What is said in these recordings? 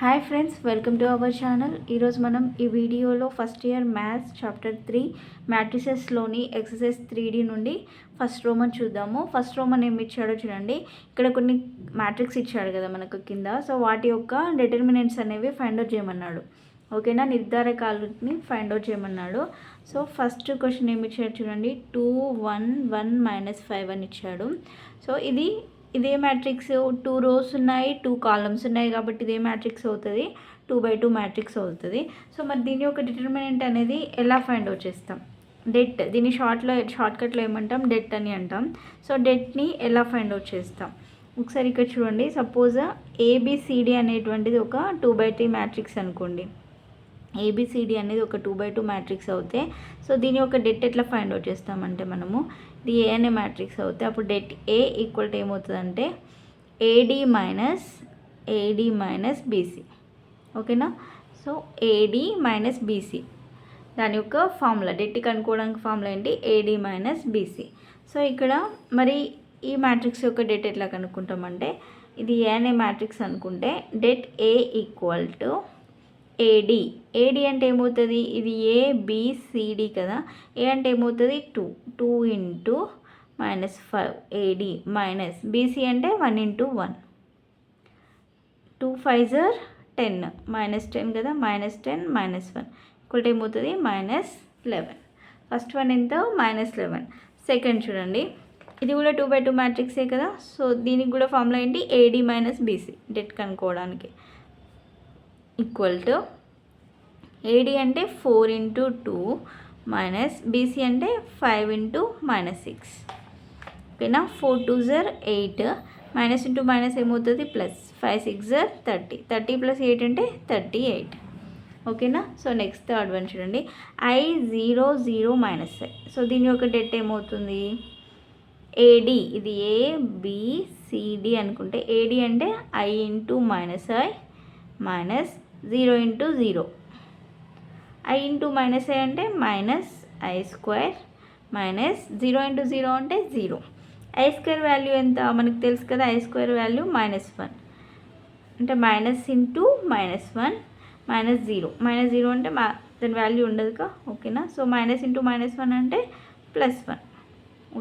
Hi friends, welcome to our channel. ఈరోజు మనం ఈ వీడియోలో ఫస్ట్ ఇయర్ మ్యాథ్స్ చాప్టర్ 3 మ్యాట్రిసెస్లోని ఎక్సర్సైజ్ 3D నుండి ఫస్ట్ రోమన్ చూద్దాము. ఫస్ట్ రోమన్ ఏమి ఇచ్చాడో చూడండి. ఇక్కడ కొన్ని మ్యాట్రిక్స్ ఇచ్చాడు కదా మనకు కింద. సో వాటి యొక్క డిటర్మినెంట్స్ అనేవి ఫైండ్ అవుట్ చేయమన్నాడు. ఓకేనా, నిర్ధారకాలని ఫైండ్ అవుట్ చేయమన్నాడు. సో ఫస్ట్ క్వశ్చన్ ఏమి ఇచ్చాడు చూడండి. 2 1 1 -5 అని ఇచ్చాడు. సో ఇదే మ్యాట్రిక్స్ 2 రోస్ ఉన్నాయి, 2 కాలమ్స్ ఉన్నాయి కాబట్టి ఇదే మ్యాట్రిక్స్ అవుతుంది, 2/2 మ్యాట్రిక్స్ అవుతుంది. సో మరి దీని యొక్క డిటర్మినెంట్ అనేది ఎలా ఫైండ్ అవుట్ చేస్తాం? డెట్, దీన్ని షార్ట్కట్లో ఏమంటాం, డెట్ అని అంటాం. సో డెట్ని ఎలా ఫైండ్ అవుట్ చేస్తాం ఒకసారి ఇక్కడ చూడండి. సపోజ్ ఏబిసిడి అనేటువంటిది ఒక 2/3 మ్యాట్రిక్స్ అనుకోండి. ఏబిసిడి అనేది ఒక 2/2 మ్యాట్రిక్స్ అవుతే సో దీని యొక్క డెట్ ఎట్లా ఫైండ్ అవుట్ చేస్తామంటే మనము ఇది ఏ అనే మ్యాట్రిక్స్ అవుతే అప్పుడు డెట్ ఏ ఈక్వల్ టు ఏమవుతుందంటే ఏడి మైనస్ బీసీ. ఓకేనా, సో ఏడి మైనస్ బీసీ దాని యొక్క ఫార్ములా, డెట్ కనుక్కోవడానికి ఫార్ములా ఏంటి, ఏడి మైనస్ బీసీ. సో ఇక్కడ మరి ఈ మ్యాట్రిక్స్ యొక్క డెట్ ఎట్లా కనుక్కుంటామంటే ఇది ఏ అనే మ్యాట్రిక్స్ అనుకుంటే debt A equal to AD అంటే ఏమవుతుంది, ఇది ఏబిసిడి కదా. ఏ అంటే ఏమవుతుంది 2 ఇంటూ -5 ఏడి మైనస్ బీసీ అంటే 1 ఇంటూ 1 2 5 10 -10 కదా, -10 -1 ఈక్వల్ ఏమవుతుంది -11. ఫస్ట్ వన్ ఎంత -11. సెకండ్ చూడండి, ఇది కూడా 2/2 మ్యాట్రిక్సే కదా. సో దీనికి కూడా ఫార్ములా ఏంటి, ఏడి మైనస్ బీసీ డెట్ కనుక్కోవడానికి ఈక్వల్ టు ఏడి అంటే 4 ఇంటూ 2 మైనస్ బీసీ అంటే 5 ఇంటూ -6. ఓకేనా, 4 2 8 మైనస్ ఇంటూ మైనస్ ఏమవుతుంది ప్లస్, 5 6 30 ప్లస్ 8 అంటే 38. ఓకేనా, సో నెక్స్ట్ థర్డ్ వన్ చూడండి. I0 0 -i. సో దీని యొక్క డెట్ ఏమవుతుంది, ఏడి, ఇది ఏబిసిడి అనుకుంటే ఏడి అంటే I into -i minus 0 into 0. I into -i అంటే -i² మైనస్ 0 ఇంటూ 0 అంటే 0. I² వాల్యూ ఎంత మనకు తెలుసు కదా, I² వాల్యూ -1 అంటే మైనస్ ఇంటూ -1 -0 అంటే దాని వాల్యూ ఉండదుగా. ఓకేనా, సో మైనస్ ఇంటూ -1 అంటే +1.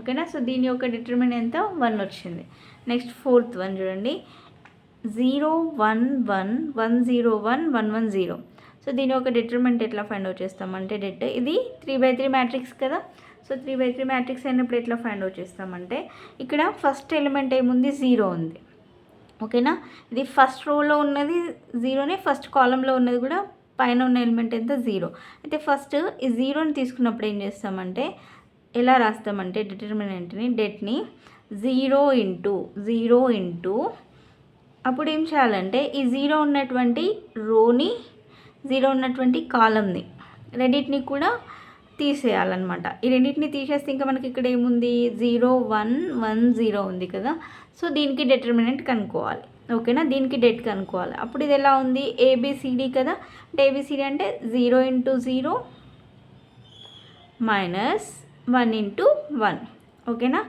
ఓకేనా, సో దీని యొక్క డిటర్మినెంట్ ఎంత 1 వచ్చింది. నెక్స్ట్ ఫోర్త్ వన్ చూడండి. 0 1 1 1 0 1 1 1 0. సో దీని యొక్క డిటర్మినెంట్ ఎట్లా ఫైండ్ అవుట్ చేస్తామంటే డెట్, ఇది 3/3 మ్యాట్రిక్స్ కదా. సో 3/3 మ్యాట్రిక్స్ అయినప్పుడు ఎట్లా ఫైండ్ అవుట్ చేస్తామంటే ఇక్కడ ఫస్ట్ ఎలిమెంట్ ఏముంది, 0 ఉంది. ఓకేనా, ఇది ఫస్ట్ రోలో ఉన్నది 0నే, ఫస్ట్ కాలంలో ఉన్నది కూడా పైన ఉన్న ఎలిమెంట్ ఎంత 0. అయితే ఫస్ట్ ఈ 0ని తీసుకున్నప్పుడు ఏం చేస్తామంటే ఎలా రాస్తామంటే డిటర్మినెంట్ని, డెట్ని 0 ఇంటూ అప్పుడు ఏం చేయాలంటే ఈ 0 ఉన్నటువంటి రోని 0 ఉన్నటువంటి కాలంని రెండింటిని కూడా తీసేయాలన్నమాట. ఈ రెండింటిని తీసేస్తే ఇంకా మనకి ఇక్కడ ఏముంది 0 1 1 0 ఉంది కదా. సో దీనికి డిటర్మినెంట్ కనుక్కోవాలి. ఓకేనా, దీనికి డెట్ కనుక్కోవాలి. అప్పుడు ఇది ఎలా ఉంది, ఏబిసిడి కదా. అంటే ఏబిసిడి అంటే 0 ఇంటూ 0 మైనస్ 1 ఇంటూ 1. ఓకేనా,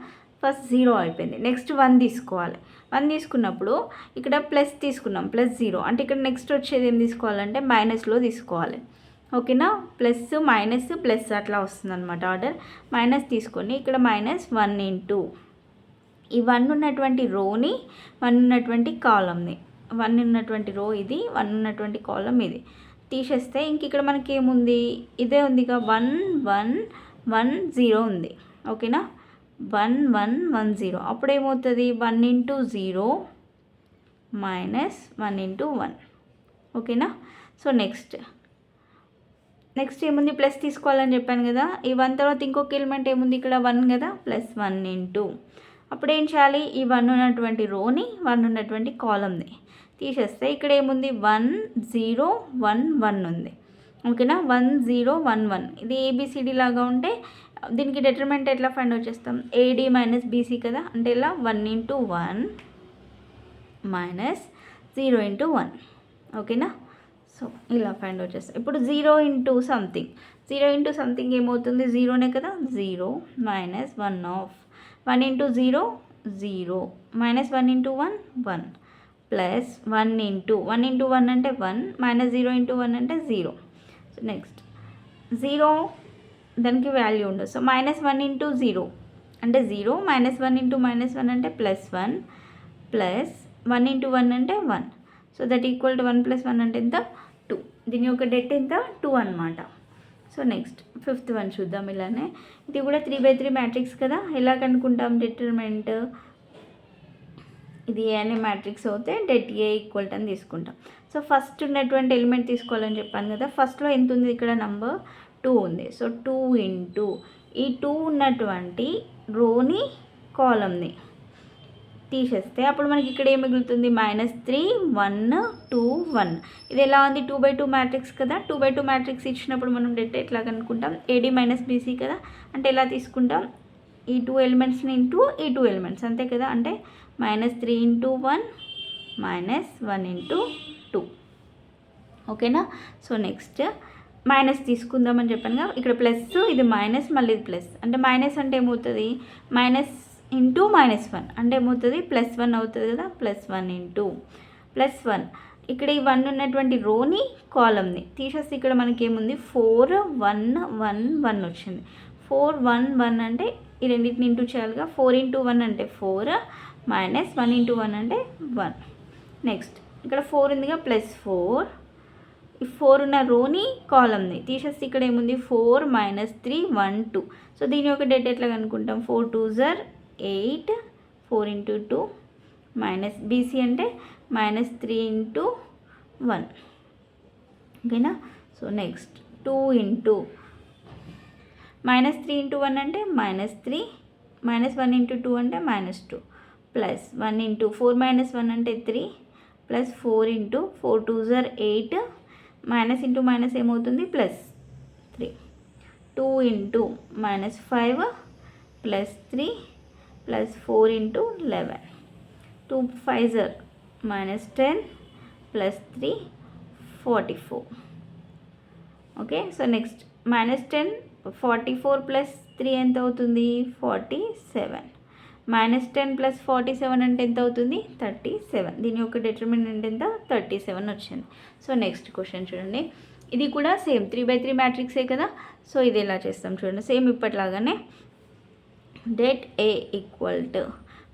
ఫస్ట్ 0 అయిపోయింది. నెక్స్ట్ 1 తీసుకోవాలి. 1 తీసుకున్నప్పుడు ఇక్కడ ప్లస్ తీసుకున్నాం, +0 అంటే ఇక్కడ నెక్స్ట్ వచ్చేది ఏం తీసుకోవాలంటే మైనస్లో తీసుకోవాలి. ఓకేనా, ప్లస్ మైనస్ ప్లస్ అట్లా వస్తుంది అనమాట ఆర్డర్. మైనస్ తీసుకొని ఇక్కడ -1 ఇంటూ ఈ 1 ఉన్నటువంటి రోని 1 ఉన్నటువంటి కాలంని, 1 ఉన్నటువంటి రో ఇది, 1 ఉన్నటువంటి కాలం ఇది తీసేస్తే ఇంక ఇక్కడ మనకి ఏముంది, ఇదే ఉంది ఇక 1 1 1 0 ఉంది. ఓకేనా, 1 1 1 0 అప్పుడు ఏమవుతుంది 1 ఇంటూ 0 మైనస్ 1 ఇంటూ 1. ఓకేనా, సో నెక్స్ట్ ఏముంది, ప్లస్ తీసుకోవాలని చెప్పాను కదా. ఈ 1 తర్వాత ఇంకొక ఎలిమెంట్ ఏముంది ఇక్కడ 1 కదా, +1 ఇంటూ అప్పుడు ఏం చేయాలి, ఈ 1 ఉన్నటువంటి రోని 1 ఉన్నటువంటి కాలంని తీసేస్తే ఇక్కడ ఏముంది 1 0 1 1 ఉంది. ఓకేనా, 1 0 1 1 ఇది ఏబిసిడి లాగా ఉంటే దీనికి డిటర్మినెంట్ ఎట్లా ఫైండ్ అవుట్ చేస్తాం, ఏడి మైనస్ బీసీ కదా. అంటే ఇలా 1 ఇంటూ 1 మైనస్ 0 ఇంటూ 1. ఓకేనా, సో ఇలా ఫైండ్ అవుట్ చేస్తాం. ఇప్పుడు 0 ఇంటూ సంథింగ్ ఏమవుతుంది, 0నే కదా, 0 minus 1 into 0 0 minus 1 into 1 1 plus 1 అంటే 1 మైనస్ 0 ఇంటూ 1 అంటే 0. సో నెక్స్ట్ 0 దానికి వాల్యూ ఉండదు. సో -1 ఇంటూ 0 అంటే 0, -1 ఇంటూ -1 అంటే +1, ప్లస్ 1 ఇంటూ 1 అంటే 1. సో దట్ ఈక్వల్ టు 1 + 1 అంటే ఎంత 2. దీని యొక్క డెట్ ఎంత 2 అనమాట. సో నెక్స్ట్ 5th వన్ చూద్దాం. ఇలానే ఇది కూడా 3/3 మ్యాట్రిక్స్ కదా. ఎలా కనుక్కుంటాం డిటర్మినెంట్? ఇది ఏ అనే మ్యాట్రిక్స్ అవుతే డెట్ ఏ ఈక్వల్ అని తీసుకుంటాం. సో ఫస్ట్ ఉన్నటువంటి ఎలిమెంట్ తీసుకోవాలని చెప్పాను కదా. ఫస్ట్లో ఎంత ఉంది ఇక్కడ నంబర్ 2 ఉంది. సో 2 ఇంటూ ఈ 2 ఉన్నటువంటి రోని కాలంని తీసేస్తే అప్పుడు మనకి ఇక్కడ ఏం మిగులుతుంది? -3 1 2 1. ఇది ఎలా ఉంది? 2/2 మ్యాట్రిక్స్ కదా. 2/2 మ్యాట్రిక్స్ ఇచ్చినప్పుడు మనం డెట్ ఎట్లా కనుక్కుంటాం? AD - BC కదా. అంటే ఎలా తీసుకుంటాం? ఈ 2 ఎలిమెంట్స్ని ఇంటూ ఈ 2 ఎలిమెంట్స్ అంతే కదా. అంటే -3 ఇంటూ 1 -1 ఇంటూ 2. ఓకేనా. సో నెక్స్ట్ మైనస్ తీసుకుందామని చెప్పాను కదా. ఇక్కడ ప్లస్, ఇది మైనస్, మళ్ళీ ఇది ప్లస్. అంటే మైనస్ అంటే ఏమవుతుంది? -ఇంటూ -1 అంటే ఏమవుతుంది? +1 అవుతుంది కదా. +1 ఇంటూ +1. ఇక్కడ ఈ 1 ఉన్నటువంటి రోని కాలంని తీసేస్తే ఇక్కడ మనకి ఏముంది? 4 1 1 1 వచ్చింది. 4 1 1 అంటే ఈ రెండింటిని ఇంటూ చేయాలిగా. 4 ఇంటూ 1 అంటే 4 -1 ఇంటూ 1 అంటే 1. నెక్స్ట్ ఇక్కడ 4 ఉందిగా, +4. ఈ 4 ఉన్న రోని కాలంని తీసేస్తే ఇక్కడ ఏముంది? 4 -3 1 2. సో దీని యొక్క డేట్ ఎట్లా కనుక్కుంటాం? 4 2s are 8, 4 ఇంటూ 2 BC అంటే -3 ఇంటూ 1. ఓకేనా. సో నెక్స్ట్ 2 ఇంటూ -3 ఇంటూ 1 అంటే -3, -1 ఇంటూ 2 అంటే -2, ప్లస్ 1 ఇంటూ 4 -1 అంటే 3, plus 4 into 4 2s are 8, minus into minus ఏమవుతుంది? +3. 2 into -5 plus 3 plus 4 into 11. 2 5s are -10 plus 3 44. Okay. So next -10 44 plus 3 ఎంత అవుతుంది? 47. -10 plus 47 అంటే ఎంత అవుతుంది? 37. దీని యొక్క డిటర్మినెంట్ ఎంత? 37 వచ్చింది. సో నెక్స్ట్ క్వశ్చన్ చూడండి. ఇది కూడా సేమ్ 3/3 మ్యాట్రిక్సే కదా. సో ఇది ఎలా చేస్తాం చూడండి. సేమ్ ఇప్పట్లాగానే det A equal to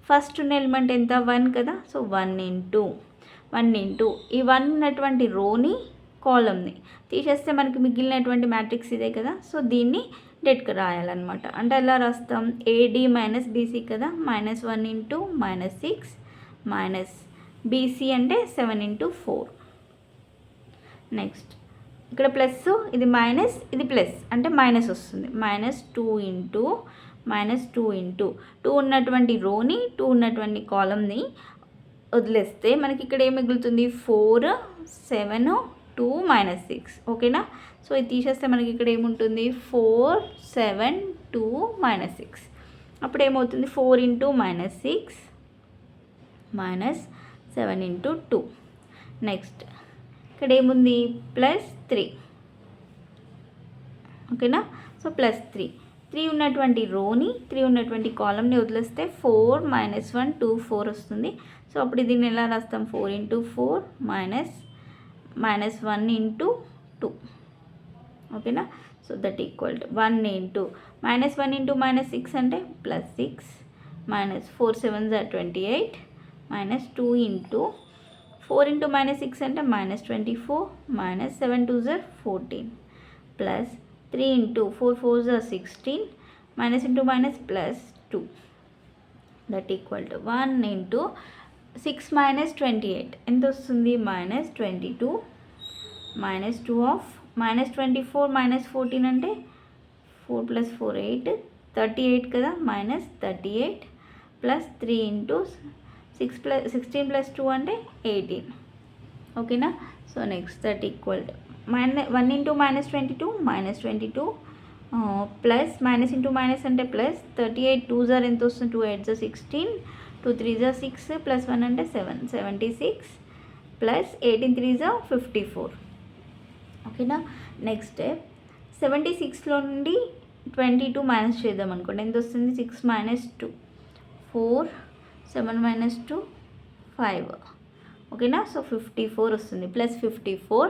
first ఉన్న ఎలిమెంట్ ఎంత? 1 కదా. సో 1 ఇంటూ ఈ 1 ఉన్నటువంటి రోని కాలంని తీసేస్తే మనకి మిగిలినటువంటి మ్యాట్రిక్స్ ఇదే కదా. సో దీన్ని డెట్కి రాయాలన్నమాట. అంటే ఎలా రాస్తాం? AD - BC కదా. -1 ఇంటూ -6 BC అంటే 7 ఇంటూ 4. నెక్స్ట్ ఇక్కడ ప్లస్, ఇది మైనస్, ఇది ప్లస్ అంటే మైనస్ వస్తుంది. -2 ఇంటూ 2 ఉన్నటువంటి రోని 2 ఉన్నటువంటి కాలంని వదిలేస్తే మనకి ఇక్కడ ఏం మిగులుతుంది? 4 7 2 -6. ఓకేనా. సో ఇది తీసేస్తే మనకి ఇక్కడ ఏముంటుంది? 4 7 2 -6. అప్పుడు ఏమవుతుంది? 4 ఇంటూ -6 -7 ఇంటూ 2. నెక్స్ట్ ఇక్కడ ఏముంది? +3. ఓకేనా. సో +3 ఉన్నటువంటి రోని 3 ఉన్నటువంటి కాలంని వదిలేస్తే 4 -1 2 4 వస్తుంది. సో అప్పుడు దీన్ని ఎలా రాస్తాం? 4 ఇంటూ 4 -1 ఇంటూ 2. ఓకేనా. So that equal to 1 into -1 into -6 అంటే +6, -4 7s are 28, -2 ఇంటూ 4 ఇంటూ -6 అంటే -24, -7 2s are 14, plus 3 into 4 4s are 16, minus into minus +2. That equal to 1 into 6 -28 ఎంత వస్తుంది? -22, -2 ఆఫ్ -24 -14 అంటే 4 + 4 8 38 కదా. -38 ప్లస్ 3 ఇంటూ 16 + 2 అంటే 18. ఓకేనా. So next that equal to 1 into -22 -22 plus minus into minus అంటే plus 38 2s are ఎంత వస్తుంది? 2 8s are 16, 2 3s are 6 plus 1 అంటే 7 76 ప్లస్ 18 3s are 54. ఓకేనా. నెక్స్ట్ 76లో నుండి 22 మైనస్ చేద్దాం అనుకోండి. ఎంత వస్తుంది? 6 - 2 4 7 - 2 5 ఓకేనా. సో 54 వస్తుంది, +54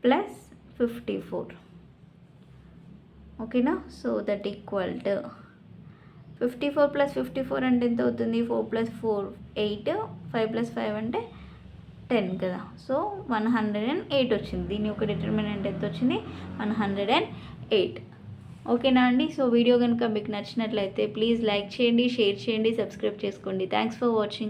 +54. ఓకేనా. సో దట్ ఈక్వల్ టు 54 + 54 అంటే ఎంత అవుతుంది, 4 + 4 8, 5 + 5 అంటే 10 కదా. సో 108 వచ్చింది. దీని యొక్క డిటర్మినెంట్ ఎంత వచ్చింది, 108. ఓకేనా అండి. సో వీడియో కనుక మీకు నచ్చినట్లయితే ప్లీజ్ లైక్ చేయండి, షేర్ చేయండి, సబ్స్క్రైబ్ చేసుకోండి. Thanks for watching.